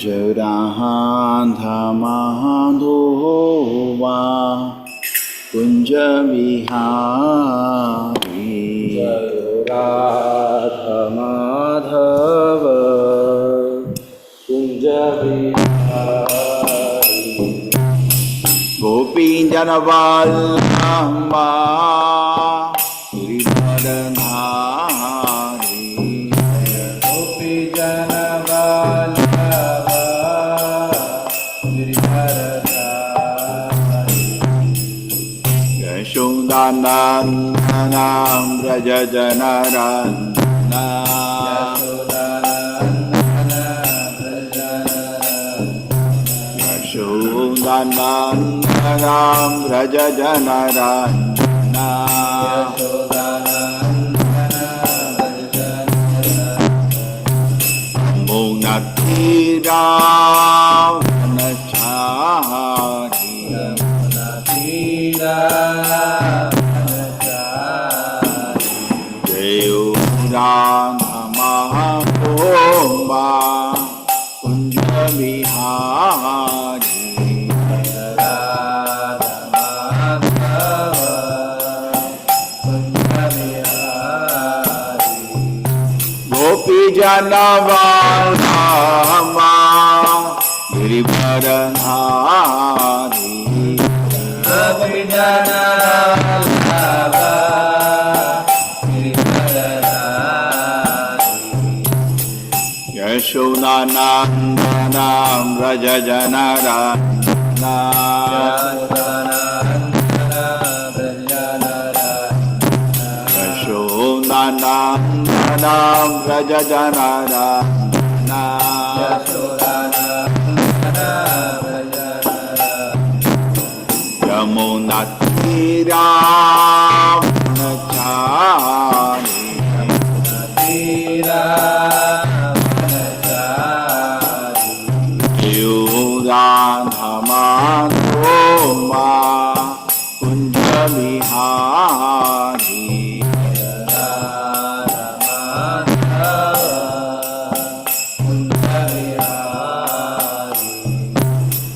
Jarahandhamahadova Kunjavihari Radhamadhava Kunjavihari Gopinjanavallabha Girivaradhari Gopinjanavallabha Girivaradhari Yashodanandanam Brajajanarana Yashodanandanam Brajajanarana Munatira Vanachari Jayuranamahoma Kunjavihari Gopijanavalama Girivaradhari Gopijanavalama Girivaradhari Yashodanandanam Rajajanarana Yashodanandanam Rajajanarana Yamunatira Vanachari Yudhanhamadoma Kunjavihari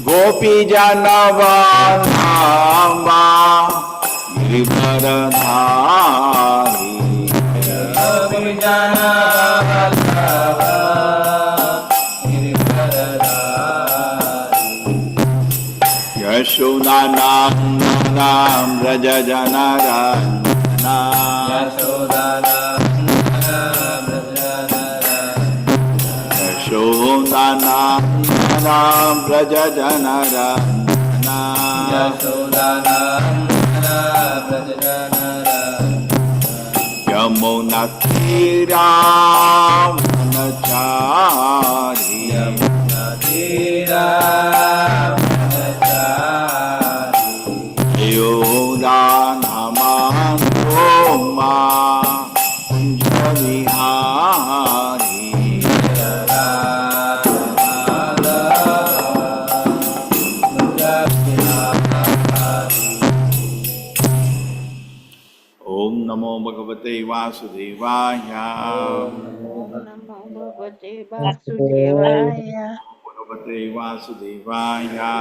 Gopijanavalama Girivaradhari Yashodanandanam Rajajanarana Yashodanandanam Rajajanarana Yamunatira Vanachari Yudhanhamadoma Kunjavihari Om Namo Bhagavate Vasudevaya Namo Bhagavate Vasudevaya. Bhagavate Vasudevaya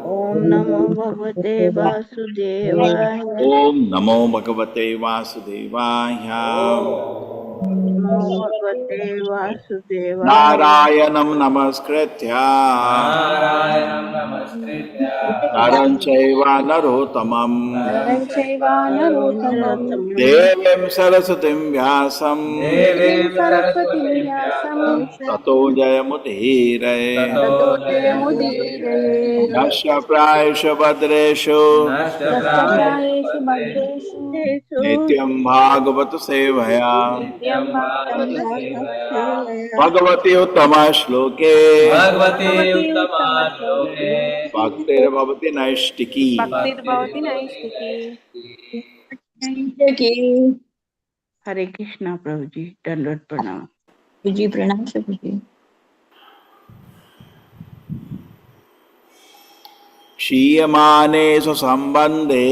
Om Namo Bhagavate Vasudevaya. Om Namo Bhagavate Vasudevaya Namo Bhagavate Vasudevaya. Narayanam Namaskritya Naram Chaiva Narottamam Devim Sarasatim Vyasam Tato Jayamudhire Nasya Prayesha Bhadreshu Nityam Bhagavata Sevaya सेवया भगवति उत्तम श्लोके भगवते उत्तमाश्लोके भक्तिर्भवति नैष्टिकी। भक्तिर्भवति नैष्टिकी। हरे कृष्णा प्रभु जी, दंडवत प्रणाम। जी प्रणाम प्रभु जी। क्षीयमाने स्वसम्बन्धे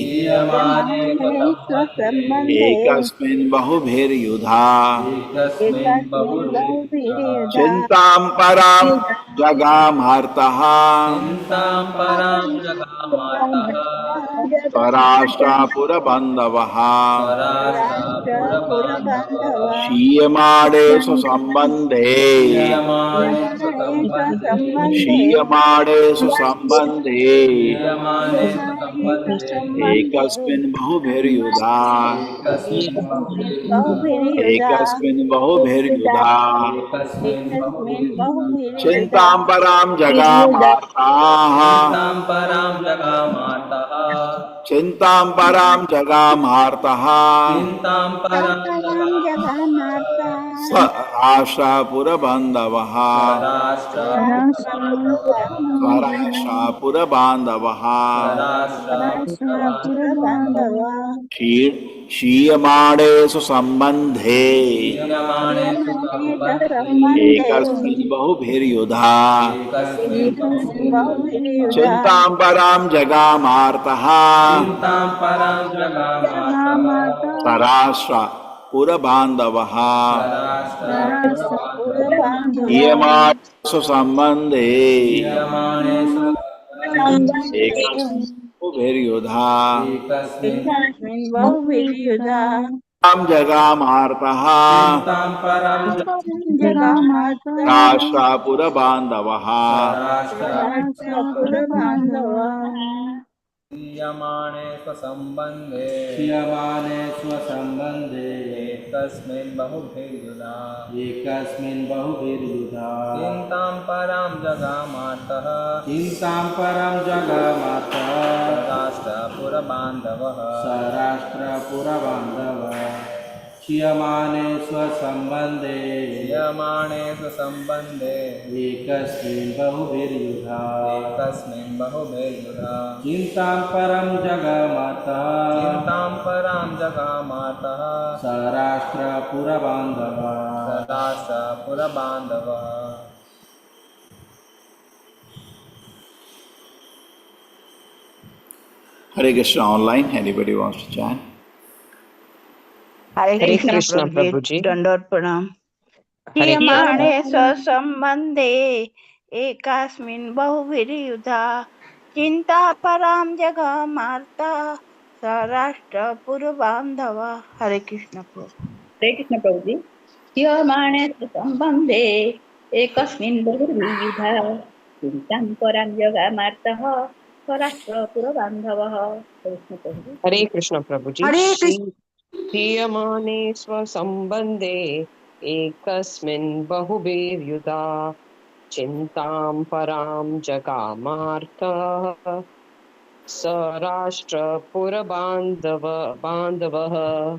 क्रियमाणे स्वसम्बन्धे एकस्मिन् बहुभिर्युधा एकस्मिन् बहुविधः चिन्तां परां जगामार्तः चिन्तां परां जगामार्तः स्वराष्ट्रापुरबन्धवः स्वराष्ट्रपुरबान्धवः क्षीयमाणे स्वसम्बन्धे क्रियमाणे स्वसम्बन्धे क्षीयमाणे स्वसम्बन्धे क्रियमाणे स्वसम्बन्धे एकस्मिन् बहुभिर्युधा एकस्मिन् बहुविधः एकस्मिन् बहुभिर्युधा एकस्मिन् बहुविधः चिन्तां परां जगामार्ताः चिन्तां परां जगामार्तः चिन्तां परां जगामार्तः चिन्तां परां जगामार्तः स राष्ट्रपुरबन्धवः स्वराष्ट्रपुरबान्धवः राष्ट्रपुरबान्धवः क्षीयमाणे सुसम्बन्धे एकस्मिन् बहुभिर्युधा एकस्मिन् बहुविधः चिन्तां परां जगामार्तः चिन्तां परां जगामार्तः स्वराष्ट्रपुरबान्धवः राष्ट्रपुरबान्धवः क्षीयमाणे सुसम्बन्धे क्रियमाणे एकस्मिन् बहुभिर्युधा एकस्मिन् बहुविधयुधा तां जगामार्तः चिन्तां परां जगामार्तः राष्ट्रपुरबान्धवः राष्ट्रपुरबान्धवः क्रियमाणे स्वसम्बन्धे एकस्मिन् बहुभिर्युधा चिन्तां परां जगामार्तः राष्ट्रपुरबान्धवः क्षीयमाणे स्वसम्बन्धे एकस्मिन् बहुभिर्युधा एकस्मिन् बहुभिर्युधा चिन्तां परं जगमातः चिन्तां परां जगामार्तः स राष्ट्रपुरबान्धवः राष्ट्रपुरबान्धवः Hare Krishna online. Anybody wants to chant? Hare Hare Krishna Krishna प्रभु प्रभु जी, जी। दंडवत प्रणाम। हरे क्रियमाणे स्वसम्बन्धे एकस्मिन् बहुविधयुधा चिन्ता परां जगामार्ता स राष्ट्रपुरबान्धवः। हरे कृष्ण प्रभु। हरे कृष्ण प्रभु जी। क्षीयमाणे स्वसम्बन्धे एकस्मिन् बहुविधः चिन्तां परां जगामार्तः स्वराष्ट्रपुरबान्धवः। हरे कृष्ण प्रभु जी। हरे कृष्ण। क्षीयमाणे स्वसम्बन्धे एकस्मिन् बहुभिर्युधा चिन्तां परां जगामार्तः स बान्धवः।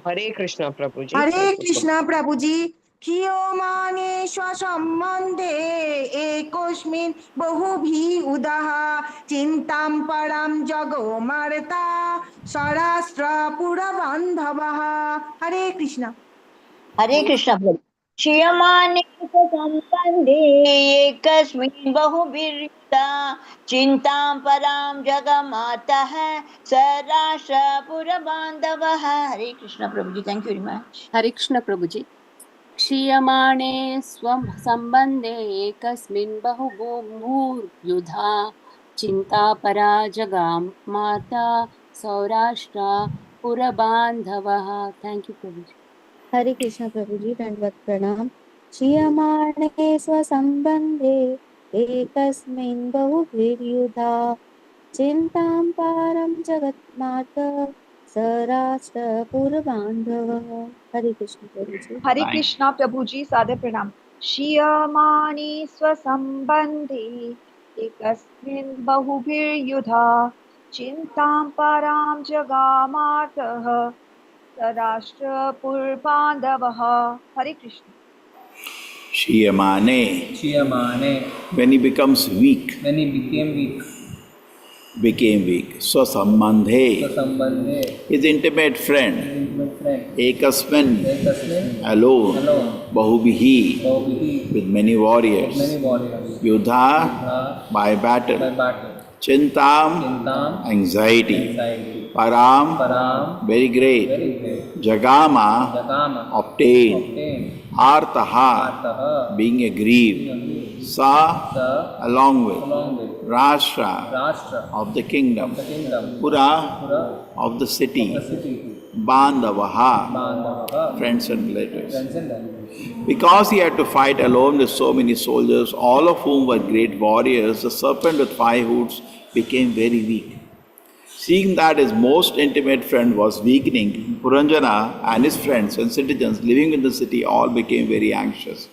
हरे कृष्ण प्रभु जी। हरे कृष्णा प्रभु जी। क्षीयमाणे स्वसम्बन्धे एकस्मिन् बहुविधः चिन्तां परां जगामार्ता स राष्ट्रपुरबान्धवः। हरे कृष्ण। हरे कृष्ण प्रभु। क्षीयमाणे स्वसम्बन्धे एकस्मिन् बहुभिर्युधा चिन्तां परां जगमातः स राष्ट्रपुरबान्धवः। हरे कृष्ण प्रभु जी। Thank you very much. Hare Krishna प्रभु जी। क्षीयमाणे स्वसम्बन्धे एकस्मिन् बहुभूर्युधा चिन्तापरा जगामाता सौराष्ट्रा पुरबान्धवः। थैंक यू प्रभु जी। हरे कृष्ण प्रभु जी, दंडवत प्रणाम। क्षीयमाणे स्वसम्बन्धे एकस्मिन् बहुभिर्युधा चिन्तां पारं जगन्माता स राष्ट्रपुरबान्धवः। हरे कृष्ण प्रभु जी। हरे कृष्णा प्रभु जी, सादर प्रणाम। क्षीयमाणे स्वसम्बन्धे एकस्मिन् बहुभिर्युधा चिन्तां परां जगामातः राष्ट्रपुरबान्धवः Hare Krishna Shiyamane, Shiyamane, when he becomes weak, when he became weak, became weak. Swasambandhe, Sambandhe, his intimate friend, intimate friend, Ekasmin, Ekasmin, alone, alone, Bahubihi, Bhaviti, with many warriors, many warriors, Yudha, by by battle, battle, Chintam, Chintam, anxiety, anxiety, Param, Param, very great, very great, Jagama, Jagama, obtained, obtained, Artaha, Artaha, being aggrieved, Sa, Sa, along along with, with, Rashtra, Rashtra, of the kingdom, the kingdom, Pura, Pura, of the the city, city, Bandavaha, Bandavaha, friends and relatives. friends and relatives. Because he had to fight alone with so many soldiers, all of whom were great warriors, the serpent with 5 hooves became very weak. Seeing that his most intimate friend was weakening, Puranjana and his friends and citizens living in the city all became very anxious.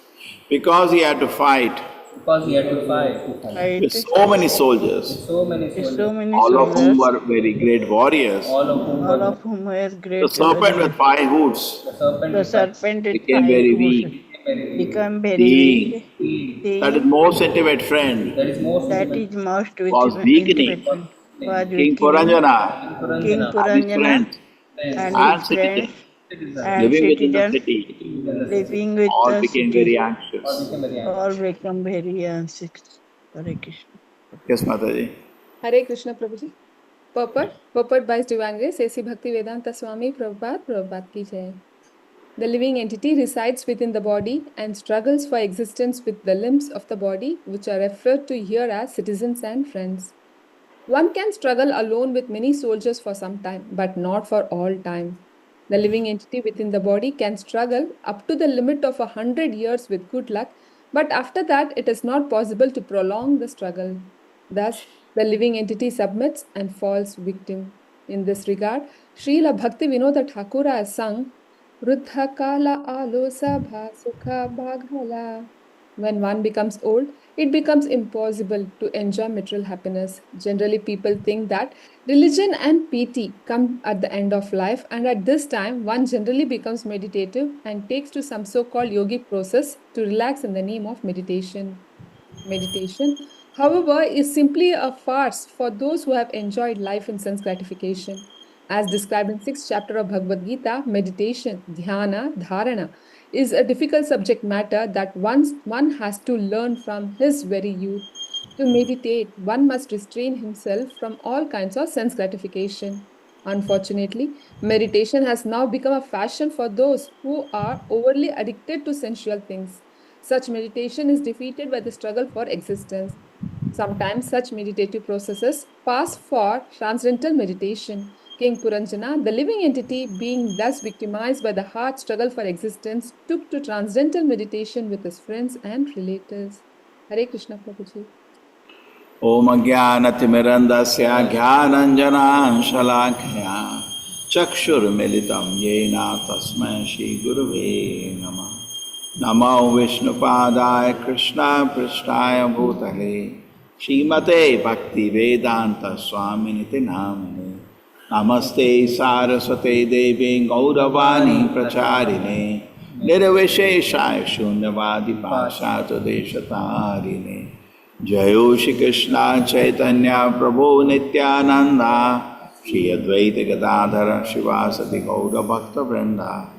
Because he had to fight Because he had to fight with Right. so many soldiers, so many With so soldiers, many all of whom soldiers, were very great warriors, all of whom all were of whom has the great, serpent with 5 hooves the serpent the with five serpent with became five very hooves weak. very weak. become very Seeing weak, He that his seeing most intimate friend that is most that intimate is most with was intimate weakening, friend was King weakening. Puranjana King Puranjana and his Puranjana friends and and his citizens friends citizen and living within the citizens city in the city living with all the became very city all anxious. became very all anxious. become very anxious. Hare Krishna. Yes, Mataji. Hare Krishna Prabhuji. Purport by His Divine Grace, A.C. Bhakti Vedanta Swami Prabhupada Ki Jai. The living entity resides within the body and struggles for existence with the limbs of the body, which are referred to here as citizens and friends. One can struggle alone with many soldiers for some time, but not for all time. The living entity within the body can struggle up to the limit of 100 years with good luck, but after that, it is not possible to prolong the struggle. Thus, the living entity submits and falls victim. In this regard, Srila Bhakti Vinoda Thakura has sung Ruddha Kala Alosa Bhasukha Bhaghala. When one becomes old, it becomes impossible to enjoy material happiness. Generally, people think that religion and piety come at the end of life, and at this time, one generally becomes meditative and takes to some so called yogic process to relax in the name of meditation. Meditation, however, is simply a farce for those who have enjoyed life in sense gratification. As described in 6th chapter of Bhagavad Gita, meditation, dhyana, dharana, is a difficult subject matter that one has to learn from his very youth. To meditate, one must restrain himself from all kinds of sense gratification. Unfortunately, meditation has now become a fashion for those who are overly addicted to sensual things. Such meditation is defeated by the struggle for existence. Sometimes such meditative processes pass for transcendental meditation. King Puranjana, the living entity, being thus victimized by the hard struggle for existence, took to transcendental meditation with his friends and relatives. Hare Krishna Prabhuji. Om Jnanatimirandasya Jnananjana Shalakaya Chakshur Militam Yena Tasmai Shri Gurave Namah Namo Vishnupadaya Krishna Prishtaya Bhutale Srimate Bhakti Vedanta Swaminiti Namane Namaste Saraswate Devi Gauravani Pracharine Nirvisheshaya Shunyavadi Pashato Deshatarine Jayo Shri Krishna Chaitanya Prabhu Nityananda Shri Advaita Gadadhara Shivasati Gaura Bhakta Vrinda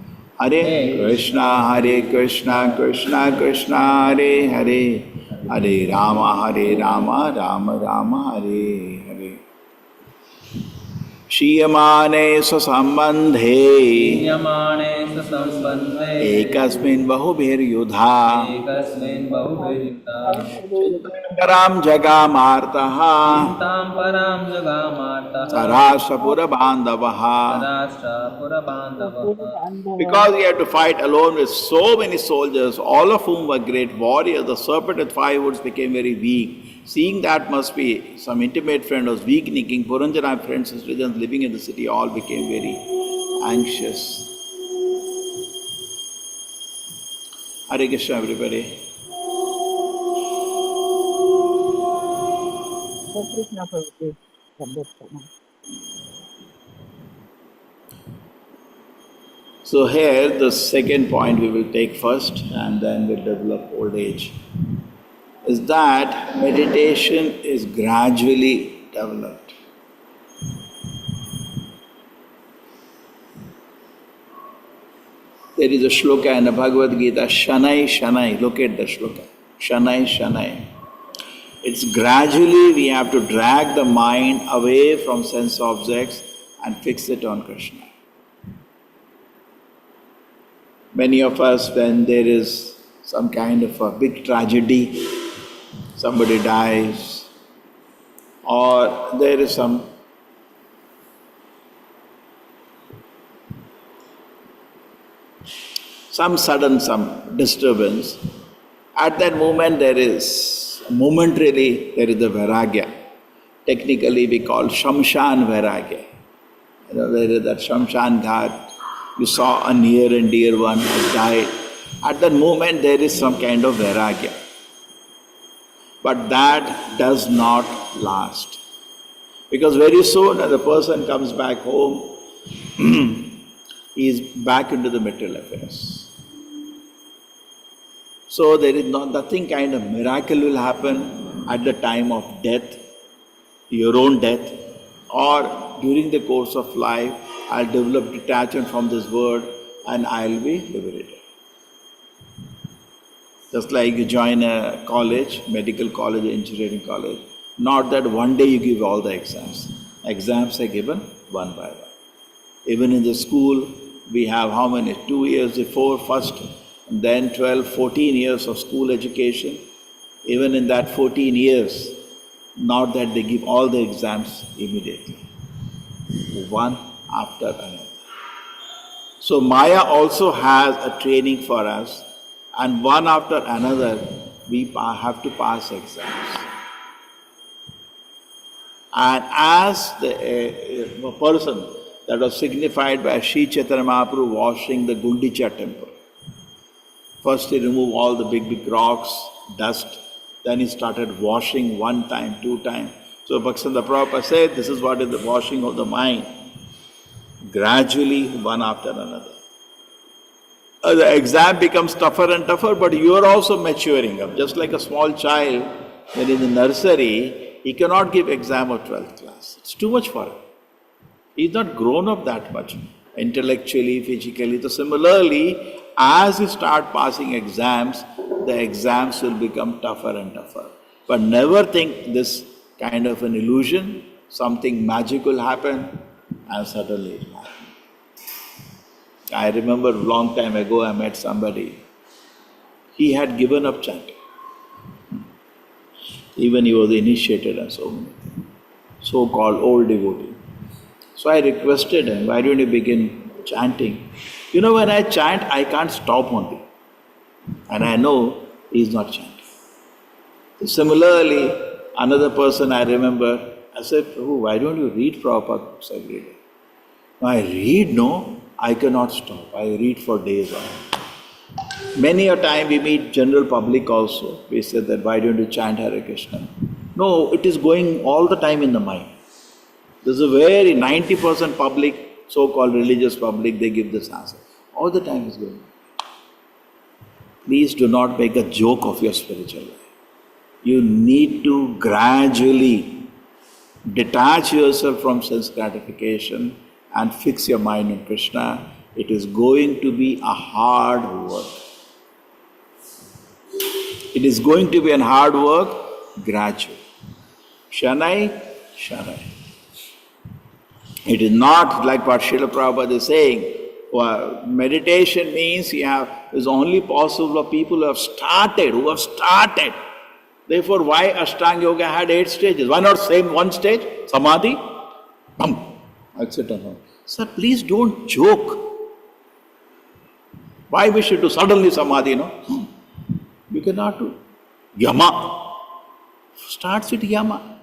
Hare Krishna Krishna Krishna Hare Hare Hare Rama Rama Rama Hare Hare Shiyamane Sasambandhe Niyamane sasambandhe Ekasmin Bahubhir Yudha ekasmin bahubhiryuta Chintankaram Jagamartaha chintam param jagamartaha Sarashapura Bandavaha. sarashtra purabandavaha. Because he had to fight alone with so many soldiers, all of whom were great warriors, the serpent with 5 hooves became very weak. Seeing that must be some intimate friend was weakening, King Puranjana and friends and citizens living in the city all became very anxious. Hare Krishna, everybody. Hare Krishna Prabhuji. So here the second point we will take first and then we'll develop old age. Is that meditation is gradually developed. There is a shloka in the Bhagavad Gita, Shanai Shanai, look at the shloka, Shanai Shanai. It's gradually we have to drag the mind away from sense objects and fix it on Krishna. Many of us, when there is some kind of a big tragedy, somebody dies, or there is some sudden disturbance, at that moment momentarily there is the vairagya. Technically we call Shamshan vairagya. There is that Shamshan ghat, you saw a near and dear one has died. At that moment there is some kind of vairagya. But that does not last. Because very soon as the person comes back home, he is back into the material affairs. So there is nothing kind of miracle will happen at the time of death, your own death, or during the course of life, I'll develop detachment from this world and I'll be liberated. Just like you join a college, medical college, engineering college, not that one day you give all the exams. Exams are given one by one. Even in the school, we have how many? 2 years before first, and then 12, 14 years of school education. Even in that 14 years, not that they give all the exams immediately, one after another. So Maya also has a training for us, and one after another, we have to pass exams. And as the person that was signified by Sri Chaitanya Mahaprabhu washing the Gundicha temple. First he removed all the big rocks, dust, then he started washing 1 time, 2 times. So Bhaktivinoda Prabhupada said, this is what is the washing of the mind. Gradually, one after another. The exam becomes tougher and tougher, but you are also maturing up. Just like a small child, when in the nursery, he cannot give exam of 12th class. It's too much for him. He's not grown up that much, intellectually, physically. So similarly, as you start passing exams, the exams will become tougher and tougher. But never think this kind of an illusion, something magic will happen, and suddenly it will happen. I remember a long time ago I met somebody, he had given up chanting. Even he was initiated and so many things, so-called old devotee. So I requested him, why don't you begin chanting? You know, when I chant, I can't stop only. And I know he is not chanting. So similarly, another person I remember, I said, Prabhu, why don't you read Prabhupada books every day? No, I read, no, I cannot stop. I read for days on. Many a time we meet general public also. We said that, why don't you chant Hare Krishna? No, it is going all the time in the mind. There's a very 90% public, so-called religious public, they give this answer. All the time is going. Please do not make a joke of your spiritual life. You need to gradually detach yourself from sense gratification and fix your mind on Krishna. It is going to be a hard work. It is going to be a hard work, gradually. Shanai, Shanai. It is not like what Srila Prabhupada is saying. Meditation means is only possible for people who have started. Therefore, why Ashtanga Yoga had 8 stages? Why not same one stage? Samadhi, etc. Sir, please don't joke. Why we should do suddenly Samadhi, no? You cannot do. Yama. Starts with Yama.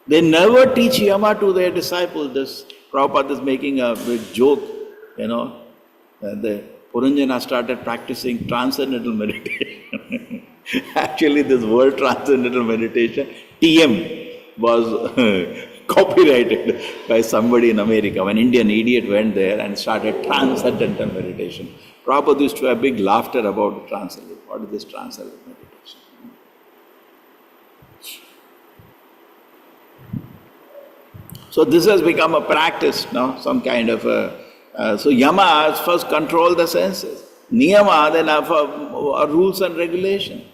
They never teach Yama to their disciples. This Prabhupada is making a big joke, The Puranjana started practicing transcendental meditation. Actually, this word transcendental meditation, TM, was copyrighted by somebody in America. An Indian idiot went there and started transcendental meditation. Prabhupada used to have big laughter about transcendental. What is this transcendental meditation? So this has become a practice now, some kind of a... so yama is first control the senses. Niyama then have rules and regulation.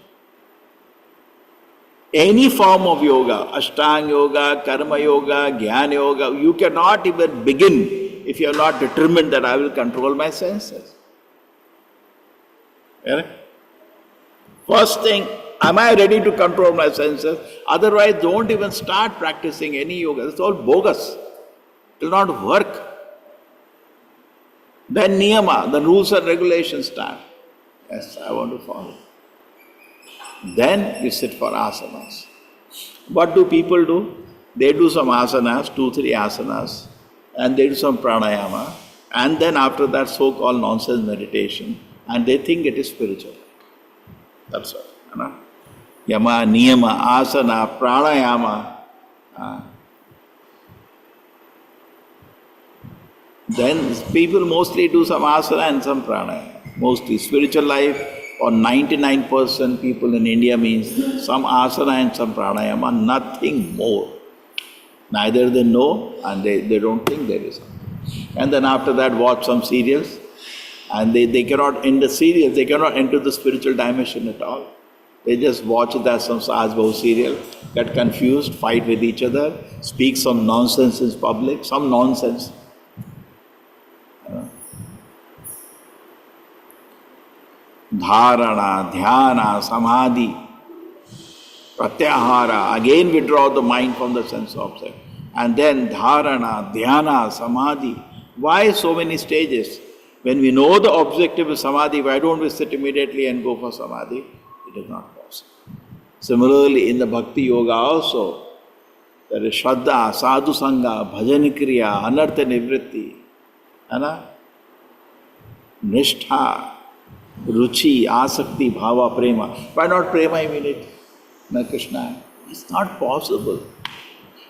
Any form of yoga, Ashtanga yoga, Karma yoga, Jnana yoga, you cannot even begin if you are not determined that I will control my senses. Yeah? First thing, am I ready to control my senses? Otherwise, don't even start practicing any yoga. It's all bogus. It will not work. Then niyama, the rules and regulations start. Yes, I want to follow. Then we sit for asanas. What do people do? They do some asanas, 2-3 asanas, and they do some pranayama, and then after that so-called nonsense meditation, and they think it is spiritual. That's all. You know? Yama, niyama, asana, pranayama. Then people mostly do some asana and some pranayama. Mostly spiritual life, or 99% people in India means some asana and some pranayama, nothing more. Neither they know and they don't think there is something. And then after that watch some serials, and they cannot, in the serials, they cannot enter the spiritual dimension at all. They just watch it as some Sahaj Bahu serial, get confused, fight with each other, speak some nonsense in public, some nonsense. Dharana, dhyana, samadhi, pratyahara, again withdraw the mind from the sense object. And then dharana, dhyana, samadhi. Why so many stages? When we know the objective is samadhi, why don't we sit immediately and go for samadhi? It is not possible. Similarly, in the bhakti yoga also, there is shraddha, sadhu sangha, bhajan kriya, anartha nivritti, nishtha, ruchi, asakti, bhava, prema. Why not prema immediately? No, Krishna. It's not possible.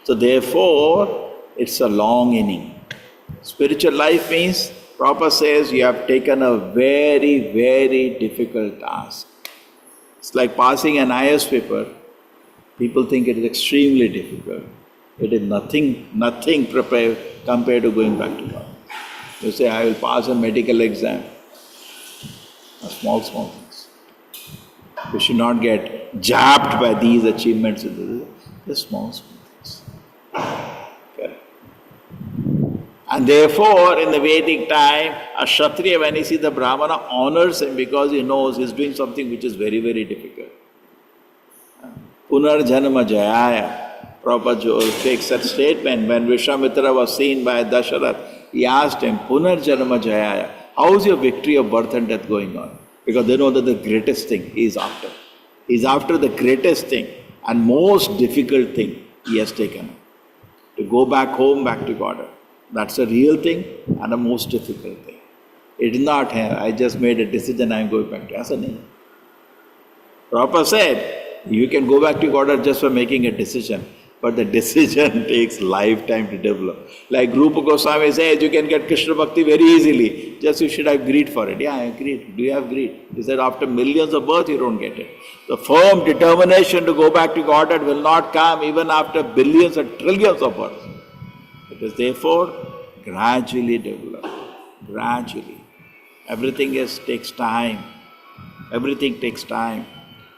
So therefore, it's a long inning. Spiritual life means, Prabhupada says, you have taken a very, very difficult task. It's like passing an IS paper. People think it is extremely difficult. It is nothing prepared compared to going back to God. You say, I will pass a medical exam. Small things. We should not get jabbed by these achievements. The small things. Okay. And therefore, in the Vedic time, a Kshatriya, when he sees the Brahmana, honors him because he knows he is doing something which is very, very difficult. Punar Janma Jayaya. Prabhupada takes that statement when Vishwamitra was seen by Dasharath. He asked him, Punar Janma Jayaya. How is your victory of birth and death going on? Because they know that the greatest thing he is after. He is after the greatest thing and most difficult thing he has taken. To go back home, back to God. That's a real thing and a most difficult thing. It is not, I just made a decision, I am going back to Asana. Prabhupada said, you can go back to God just by making a decision. But the decision takes lifetime to develop. Like Rupa Goswami says, you can get Krishna Bhakti very easily. Just you should have greed for it. Yeah, I agree. Do you have greed? He said, after millions of births, you don't get it. The firm determination to go back to Godhead will not come even after billions or trillions of births. It is therefore gradually developed. Gradually. Everything takes time. Everything takes time.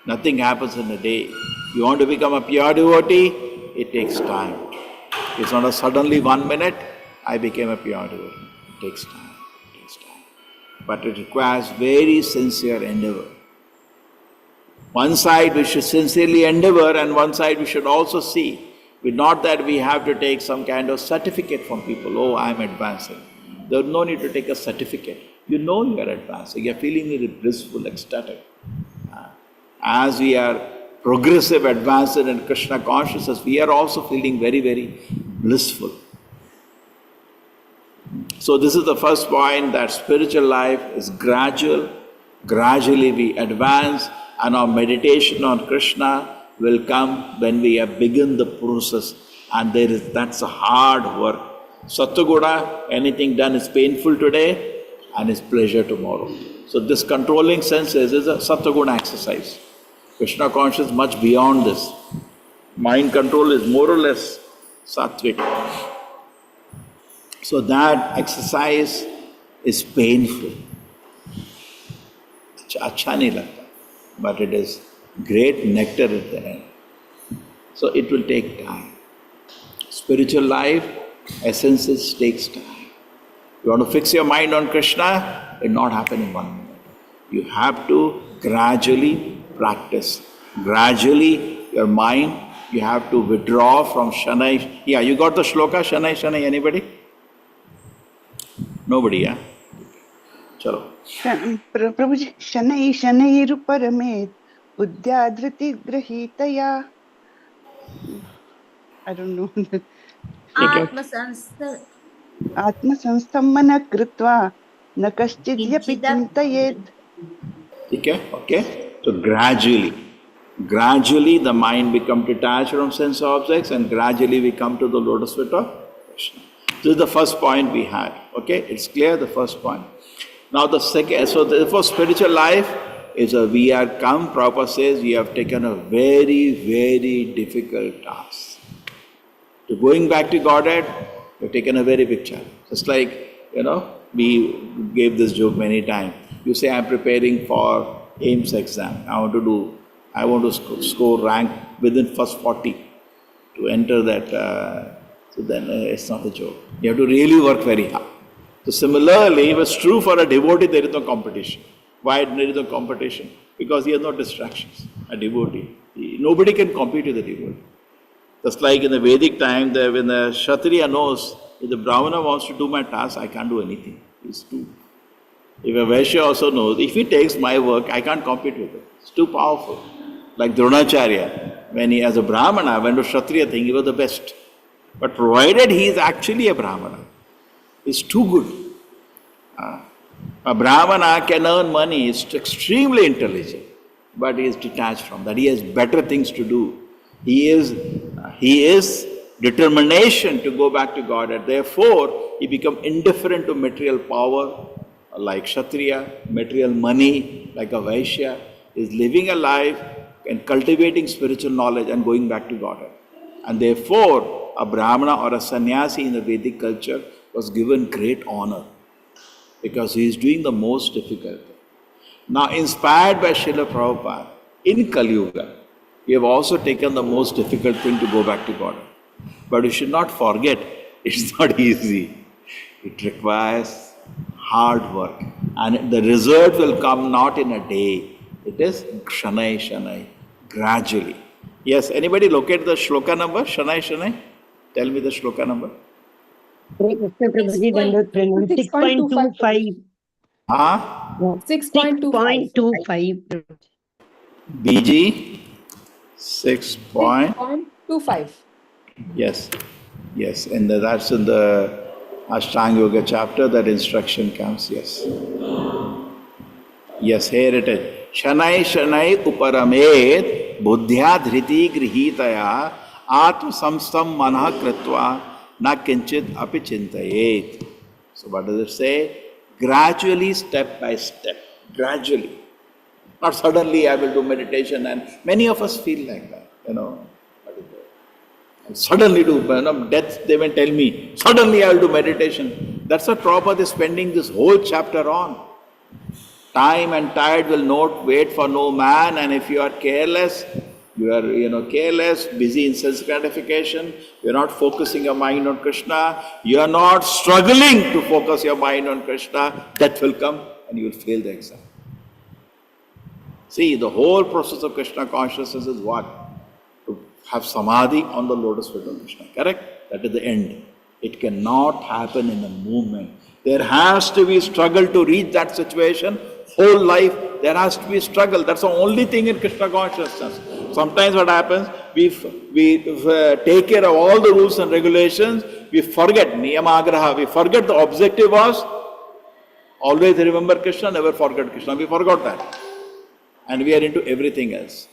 Nothing happens in a day. You want to become a pure devotee? It takes time. It's not a suddenly 1 minute, I became a pure devotee. It takes time. It takes time. But it requires very sincere endeavor. One side we should sincerely endeavor, and one side we should also see. Not that we have to take some kind of certificate from people. Oh, I am advancing. There is no need to take a certificate. You know you are advancing. You are feeling really blissful, ecstatic. As we are progressive, advanced in Krishna consciousness, we are also feeling very, very blissful. So this is the first point, that spiritual life is gradual. Gradually we advance, and our meditation on Krishna will come when we have begun the process And that's a hard work. Sattva-guna, anything done is painful today and is pleasure tomorrow. So this controlling senses is a Sattva-guna exercise. Krishna consciousness is much beyond this. Mind control is more or less sattvic. So that exercise is painful. Acha nahi lagta. But it is great nectar at the end. So it will take time. Spiritual life, essences takes time. You want to fix your mind on Krishna, it will not happen in 1 minute. You have to gradually practice. Gradually, your mind, you have to withdraw from Shanai. Yeah, you got the shloka, Shanai, Shanai, anybody? Nobody, yeah? Chalo. Prabhuji, Shanai Shanairuparamit Buddhyadhriti Grahitaya. I don't know. Atma Sanstamana Kritva Nakaschidyapi Chintayet. Okay? So gradually the mind becomes detached from sense objects and gradually we come to the lotus feet of Krishna. This is the first point we had. Okay? It's clear, the first point. Now the second, so therefore spiritual life is Prabhupada says, we have taken a very, very difficult task. To going back to Godhead, we have taken a very big challenge. Just like, we gave this joke many times. You say, I'm preparing for AIMS exam. I want to score rank within first 40 to enter that. So then it's not a joke. You have to really work very hard. So similarly, it was true for a devotee, there is no competition. Why there is no competition? Because he has no distractions. A devotee. Nobody can compete with a devotee. Just like in the Vedic time, when the Kshatriya knows, if the Brahmana wants to do my task, I can't do anything. It's too. If a Vaishya also knows, if he takes my work, I can't compete with it. It's too powerful. Like Dronacharya, when he as a Brahmana went to Kshatriya thing, he was the best. But provided he is actually a Brahmana, it's too good. A Brahmana can earn money, is extremely intelligent, but he is detached from that. He has better things to do. He is determination to go back to God. Therefore, he becomes indifferent to material power, like Kshatriya, material money, like a Vaishya, is living a life and cultivating spiritual knowledge and going back to God. And therefore, a Brahmana or a sannyasi in the Vedic culture was given great honor because he is doing the most difficult thing. Now, inspired by Srila Prabhupada, in Kali Yuga, we have also taken the most difficult thing to go back to God. But we should not forget, it's not easy. It requires hard work. And the result will come not in a day. It is Shanai, gradually. Yes, anybody locate the shloka number? Shanai? Tell me the shloka number. 6.25. Huh? 6.25. BG 6.25. Yes. And that's in the Ashtanga Yoga chapter, that instruction comes. Yes, here it is. Shanai uparamed buddhya dhriti grihitaya atma samstam manah kritva na kinchit api chintayet. So what does it say? Gradually, step by step. Gradually. Not suddenly I will do meditation, and many of us feel like that, And suddenly do, death, they may tell me, suddenly I will do meditation. That's what Prabhupada is spending this whole chapter on. Time and tide will not wait for no man, and if you are careless, careless, busy in sense gratification, you are not focusing your mind on Krishna, you are not struggling to focus your mind on Krishna, death will come and you will fail the exam. See, the whole process of Krishna consciousness is what? To have samadhi on the lotus feet of Krishna, correct? That is the end. It cannot happen in a movement. There has to be struggle to reach that situation. Whole life, there has to be struggle. That's the only thing in Krishna consciousness. Sometimes what happens, we take care of all the rules and regulations, we forget, niyamagraha, we forget the objective was, always remember Krishna, never forget Krishna. We forgot that. And we are into everything else.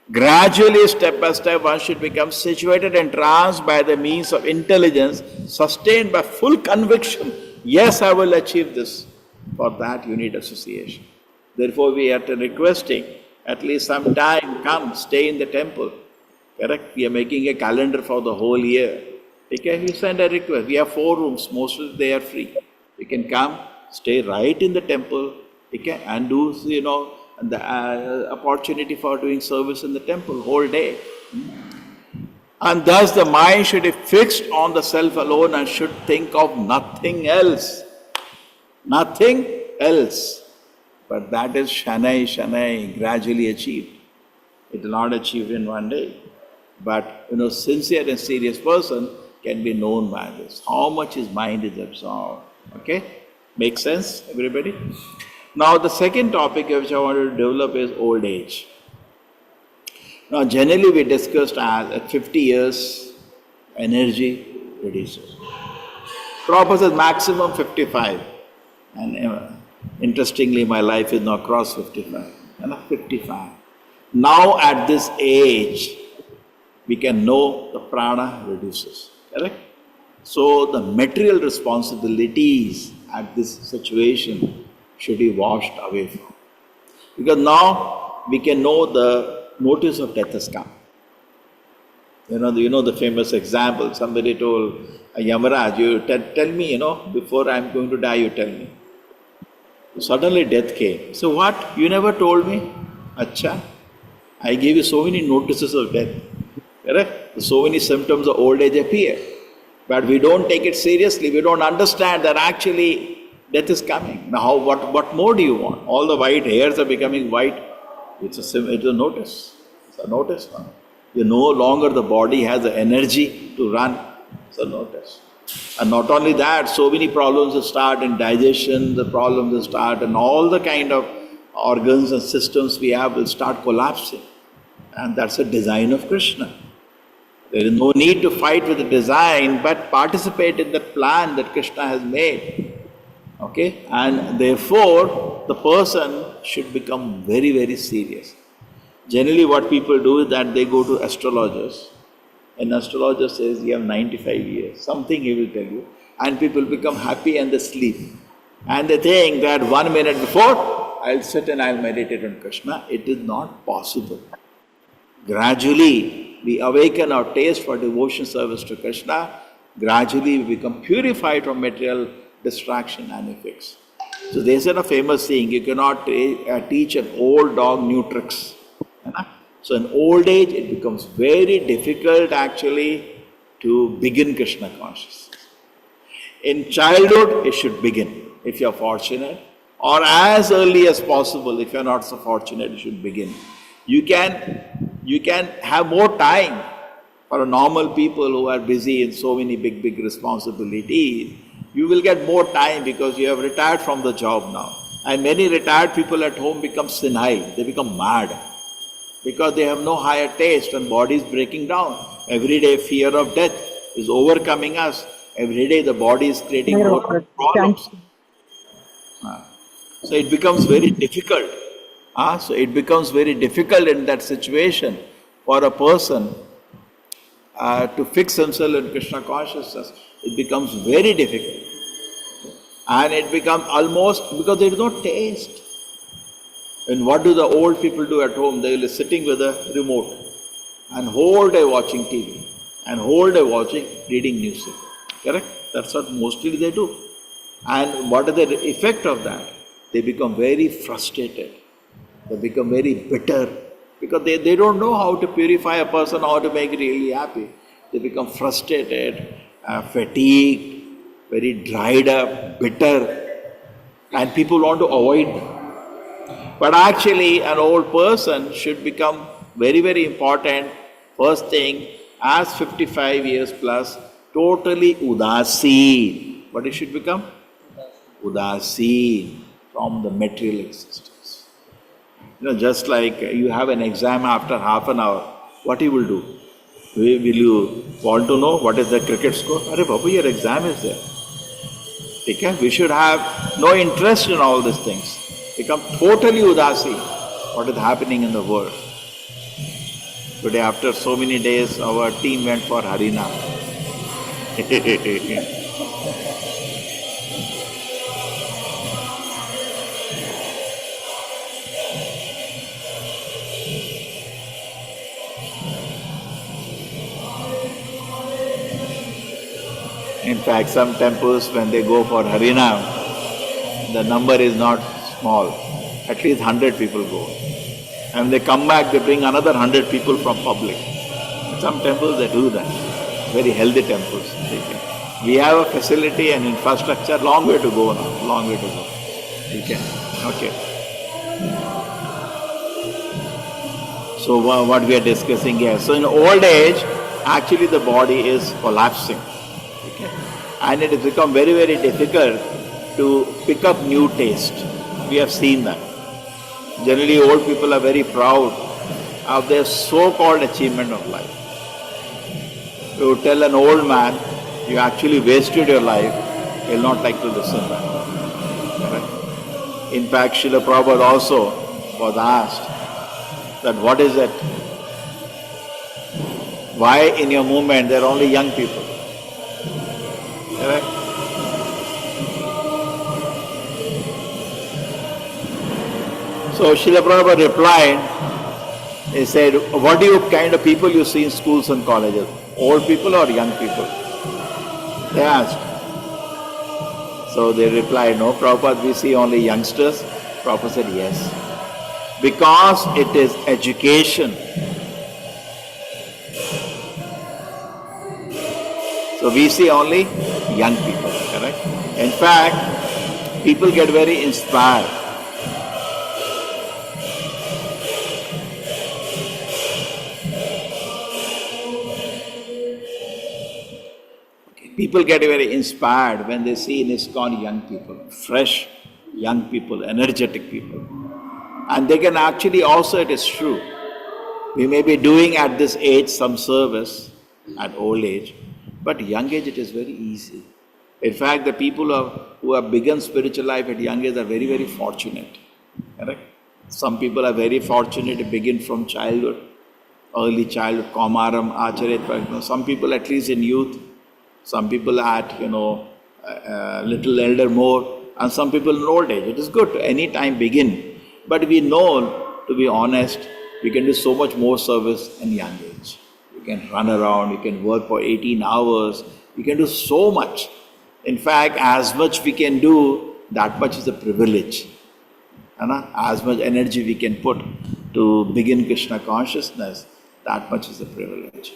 Gradually, step by step, one should become situated and tranced by the means of intelligence, sustained by full conviction. Yes, I will achieve this. For that, you need association. Therefore, we are requesting at least some time, come, stay in the temple. Correct? We are making a calendar for the whole year. Okay, we send a request. We have 4 rooms, mostly they are free. We can come, stay right in the temple, okay, and do, the opportunity for doing service in the temple whole day. And thus the mind should be fixed on the self alone and should think of nothing else. Nothing else. But that is Shanai, gradually achieved. It will not achieve in one day. But, sincere and serious person can be known by this. How much his mind is absorbed. Okay? Make sense, everybody? Now, the second topic which I want to develop is old age. Now, generally we discussed at 50 years, energy reduces. Prabhupada says maximum 55. And interestingly, my life is now crossed 55. 55. Now, at this age, we can know the prana reduces. Correct? So, the material responsibilities at this situation should be washed away from. Because now we can know the notice of death has come. You know the famous example. Somebody told Yamaraj, you tell me, before I am going to die, you tell me. Suddenly death came. So what? You never told me? Acha. I gave you so many notices of death. Correct? So many symptoms of old age appear. But we don't take it seriously. We don't understand that actually death is coming. Now, what more do you want? All the white hairs are becoming white. It's a notice. It's a notice now. No longer the body has the energy to run. It's a notice. And not only that, so many problems will start in digestion, the problems will start, and all the kind of organs and systems we have will start collapsing. And that's a design of Krishna. There is no need to fight with the design, but participate in the plan that Krishna has made. Okay? And therefore, the person should become very, very serious. Generally, what people do is that they go to astrologers. An astrologer says, you have 95 years. Something he will tell you. And people become happy and they sleep. And they think that 1 minute before, I'll sit and I'll meditate on Krishna. It is not possible. Gradually, we awaken our taste for devotion service to Krishna. Gradually, we become purified from material distraction and effects. So they said a famous saying, you cannot teach an old dog new tricks. So in old age, it becomes very difficult actually to begin Krishna consciousness. In childhood, it should begin, if you are fortunate, or as early as possible. If you are not so fortunate, you should begin. You can have more time for normal people who are busy in so many big responsibilities. You will get more time because you have retired from the job now. And many retired people at home become senile, they become mad. Because they have no higher taste and body is breaking down. Every day fear of death is overcoming us. Every day the body is creating more problems. So it becomes very difficult. So it becomes very difficult in that situation for a person to fix himself in Krishna consciousness. It becomes very difficult. And it becomes almost, because there is no taste. And what do the old people do at home? They will be sitting with a remote and whole day watching TV and whole day reading newspaper. Correct? That's what mostly they do. And what is the effect of that? They become very frustrated. They become very bitter because they don't know how to purify a person, how to make it really happy. They become frustrated, fatigued, very dried up, bitter, and people want to avoid them. But actually, an old person should become very important. First thing, as 55 years plus, totally udaseen. What it should become? Udaseen from the material existence. Just like you have an exam after half an hour, what you will do? Will you want to know what is the cricket score? Arey Babu, your exam is there. Okay? We should have no interest in all these things. Become totally udasi, what is happening in the world. Today, after so many days, our team went for Harinam. In fact, some temples, when they go for Harinam, the number is not small. At least 100 people go. And when they come back, they bring another 100 people from public. Some temples, they do that. Very healthy temples. We have a facility and infrastructure, long way to go now, long way to go. Okay. So what we are discussing here. So in old age, actually the body is collapsing. And it has become very, very difficult to pick up new taste. We have seen that. Generally, old people are very proud of their so-called achievement of life. You tell an old man, you actually wasted your life, he will not like to listen to that. In fact, Srila Prabhupada also was asked that what is it? Why in your movement there are only young people? Correct? So Srila Prabhupada replied, he said, what kind of people you see in schools and colleges? Old people or young people? They asked. So they replied, no, Prabhupada, we see only youngsters. Prabhupada said, yes. Because it is education. So we see only young people, correct? In fact, people get very inspired. People get very inspired when they see in ISKCON young people, fresh young people, energetic people. And they can actually also, it is true, we may be doing at this age some service, at old age, but young age it is very easy. In fact, the people who have begun spiritual life at young age are very, very fortunate. Correct? Some people are very fortunate to begin from childhood, early childhood, Kaumaram, Acharya. Some people at least in youth, some people at, little elder more, and some people in old age. It is good to any time begin. But we know, to be honest, we can do so much more service in young age. You can run around, you can work for 18 hours, you can do so much. In fact, as much we can do, that much is a privilege. As much energy we can put to begin Krishna consciousness, that much is a privilege.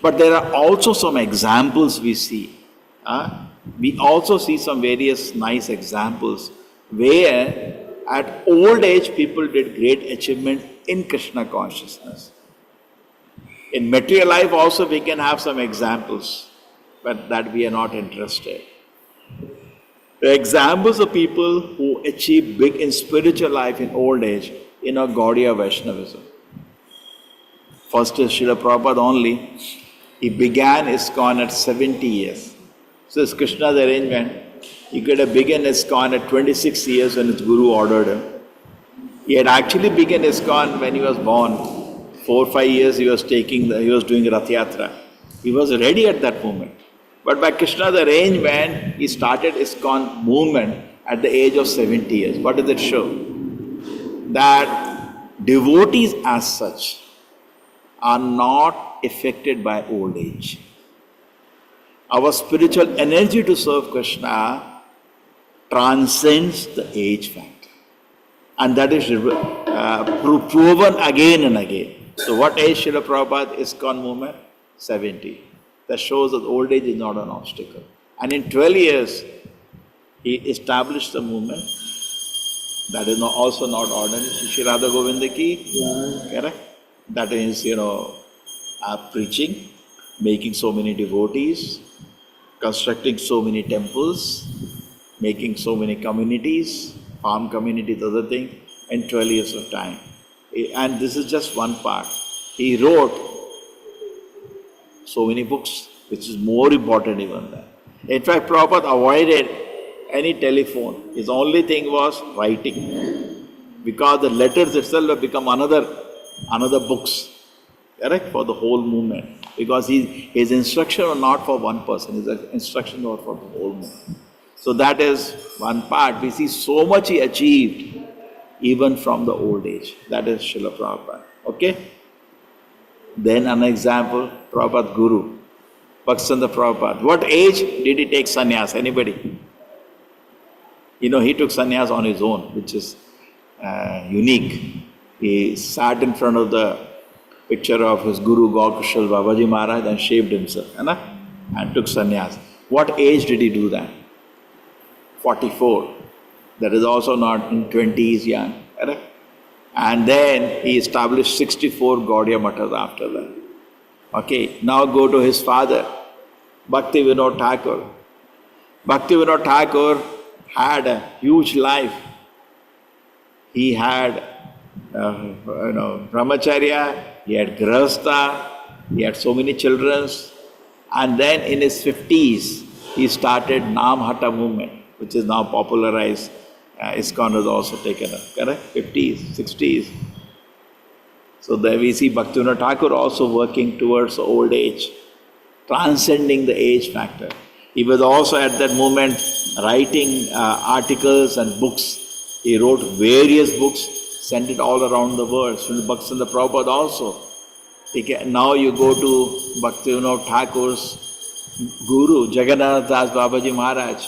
But there are also some examples we see. We also see some various nice examples where at old age people did great achievement in Krishna consciousness. In material life also we can have some examples, but that we are not interested. The examples of people who achieve big in spiritual life in old age in a Gaudiya Vaishnavism. First is Srila Prabhupada only. He began ISKCON at 70 years. So it's Krishna's arrangement. He could have begun ISKCON at 26 years when his Guru ordered him. He had actually begun ISKCON when he was born. 4 or 5 years he was doing Rath Yatra. He was ready at that moment. But by Krishna's arrangement, he started ISKCON movement at the age of 70 years. What does it show? That devotees as such are not affected by old age. Our spiritual energy to serve Krishna transcends the age factor. And that is proven again and again. So what age Srila Prabhupada ISKCON movement? 70. That shows that old age is not an obstacle. And in 12 years, he established the movement. That is also not ordinary. Shri Radha Govinda ki, correct? That is, preaching, making so many devotees, constructing so many temples, making so many communities, farm communities, other things, in 12 years of time. And this is just one part. He wrote so many books, which is more important even than. In fact, Prabhupada avoided any telephone. His only thing was writing. Because the letters itself have become another books. correct, for the whole movement. Because his instruction was not for one person, his instruction was for the whole movement. So that is one part. We see so much he achieved even from the old age. That is Srila Prabhupada. Okay? Then an example, Prabhupada Guru, Bhaktivinoda Prabhupada. What age did he take sannyas? Anybody? You know, he took sannyas on his own, which is unique. He sat in front of the picture of his Guru Gaurkishore Babaji Maharaj and shaved himself, and took sannyas. What age did he do that? 44. That is also not in 20s young. Correct? And then he established 64 Gaudiya Mathas after that. Okay, now go to his father, Bhakti Vinod Thakur. Bhakti Vinod Thakur had a huge life. He had brahmacharya, he had grihastha, he had so many children. And then in his 50s, he started Namhata movement, which is now popularized. ISKCON has also taken up, correct? 50s, 60s. So there we see Bhaktivinoda Thakur also working towards old age, transcending the age factor. He was also at that moment writing articles and books. He wrote various books, sent it all around the world. Srila Bhaktivinoda Prabhupada also. Okay, now you go to Bhaktivinoda Thakur's Guru, Jagannath Das Babaji Maharaj.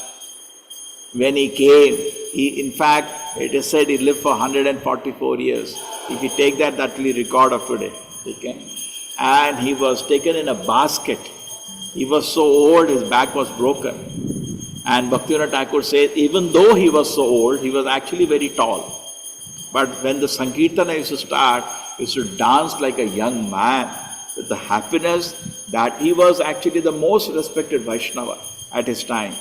When he came, in fact, it is said he lived for 144 years. If you take that, that will be record of today. Okay? And he was taken in a basket. He was so old, his back was broken. And Bhaktivinoda Thakur says, even though he was so old, he was actually very tall. But when the Sankirtana used to start, he used to dance like a young man with the happiness that he was actually the most respected Vaishnava at his time.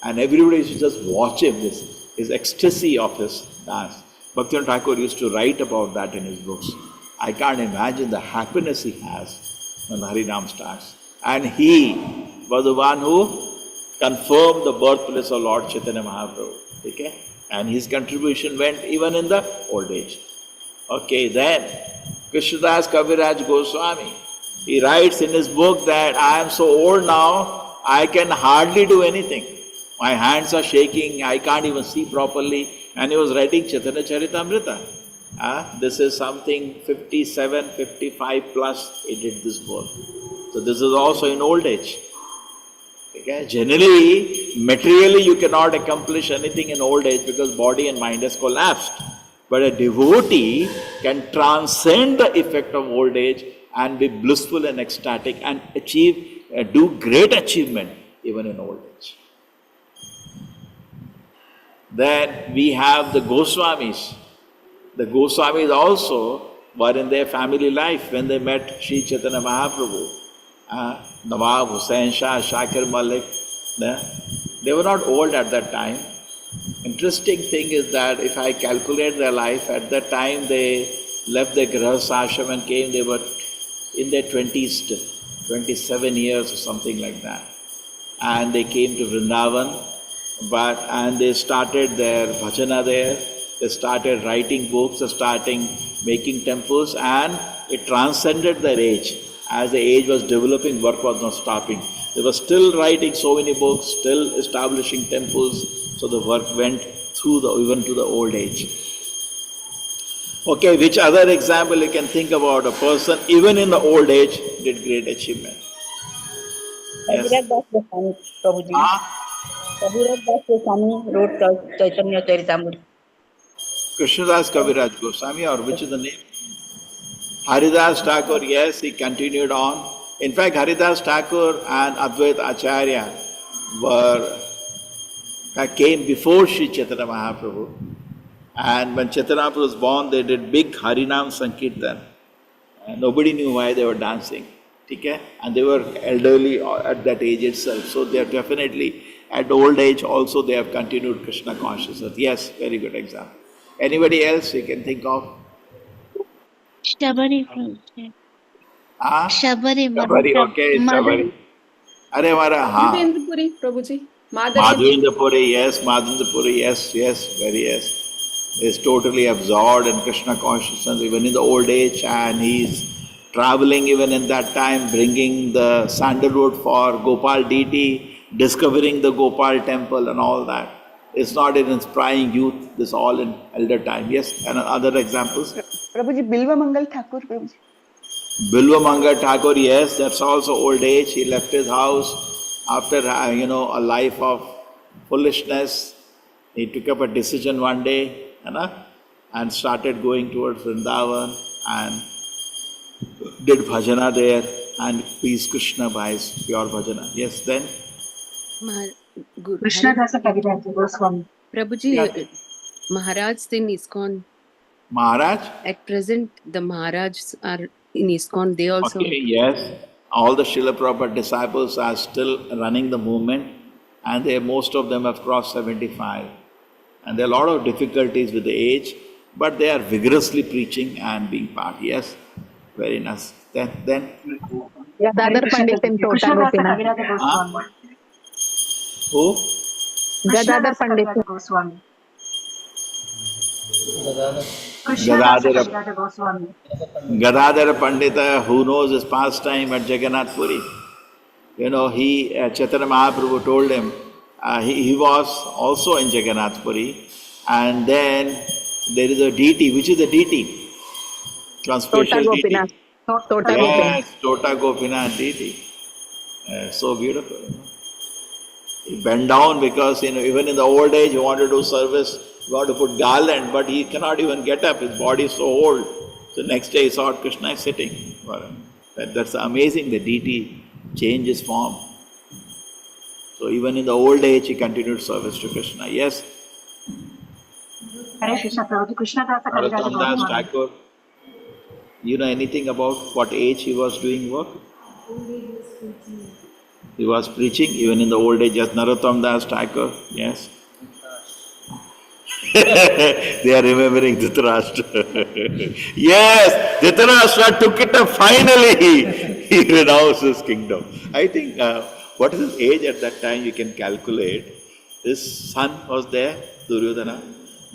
And everybody used to just watch him, his ecstasy of his dance. Bhaktivinoda Thakur used to write about that in his books. I can't imagine the happiness he has when Harinam starts. And he was the one who confirmed the birthplace of Lord Chaitanya Mahaprabhu. Okay? And his contribution went even in the old age. Okay, then Krishnadas Kaviraj Goswami, he writes in his book that I am so old now, I can hardly do anything. My hands are shaking, I can't even see properly. And he was writing Chaitanya Charitamrita. This is something 57, 55 plus, he did this work. So this is also in old age. Okay? Generally, materially you cannot accomplish anything in old age because body and mind has collapsed. But a devotee can transcend the effect of old age and be blissful and ecstatic and achieve, do great achievement even in old age. Then we have the Goswamis. The Goswamis also were in their family life when they met Sri Chaitanya Mahaprabhu. Nawab, Hussain Shah, Shakir Malik, they were not old at that time. Interesting thing is that if I calculate their life, at that time they left their Grihastha ashram and came, they were in their 20s still, 27 years or something like that. And they came to Vrindavan, and they started their bhajana there, they started writing books, they started making temples, and it transcended their age. As the age was developing, work was not stopping. They were still writing so many books, still establishing temples, so the work went through even to the old age. Okay, which other example you can think about a person, even in the old age, did great achievement? Yes. wrote Chaitanya Charitamrita. Krishnadas Kaviraj Goswami, or which is the name? Haridas Thakur, yes, he continued on. In fact, Haridas Thakur and Advaita Acharya came before Sri Chaitanya Mahaprabhu. And when Chaitanya Mahaprabhu was born, they did big Harinam Sankirtan. And nobody knew why they were dancing. Okay? And they were elderly at that age itself. So they are definitely, at old age also, they have continued Krishna consciousness. Yes, very good example. Anybody else you can think of? Shabari. Shabari, okay, Shabari. Madhavendrapuri, Prabhuji. Madhavendrapuri, yes, Madhavendrapuri, yes, very yes. He is totally absorbed in Krishna consciousness even in the old age, and he is traveling even in that time, bringing the sandalwood for Gopal deity, discovering the Gopal temple and all that. It's not in inspiring youth, this all in elder time. Yes, and other examples? Prabhuji, Bilva Mangal Thakur, Prabhuji. Bilva Mangal Thakur, yes, that's also old age. He left his house after, a life of foolishness. He took up a decision one day, and started going towards Vrindavan and did bhajana there and pleased Krishna by his pure bhajana. Yes, then? Krishna Dasa Kaviraj Goswami. Prabhuji, Maharaj in ISKCON. Maharaj? At present, the Maharajas are in ISKCON. They also. Okay, yes. All the Srila Prabhupada disciples are still running the movement, and most of them have crossed 75. And there are a lot of difficulties with the age, but they are vigorously preaching and being part. Yes, very nice. Then? Gadadhar Pandit in Tota Gopinath. Who? Gadadhar Pandit Goswami. Gadadhar Gadadhar Pandita, who knows his pastime at Jagannath Puri. Chaitanya Mahaprabhu told him, he was also in Jagannath Puri, and then there is a deity. Which is the deity? Some special deity. Yes, Tota Gopinath deity. So beautiful. He bent down because, even in the old age, he wanted to do service, he wanted to put garland, but he cannot even get up. His body is so old. So next day he saw Krishna is sitting. That's amazing. The deity changes form. So even in the old age, he continued service to Krishna. Yes? Hare Krishna Prabhuji. Krishna Dasa Kaviraj Das Thakur, you know anything about what age he was doing work? He was preaching even in the old age as Narottam Das Thakur. Yes. They are remembering Dhritarashtra. Yes, Dhritarashtra took it up finally. He renounced his kingdom. I think, what is his age at that time? You can calculate. His son was there, Duryodhana.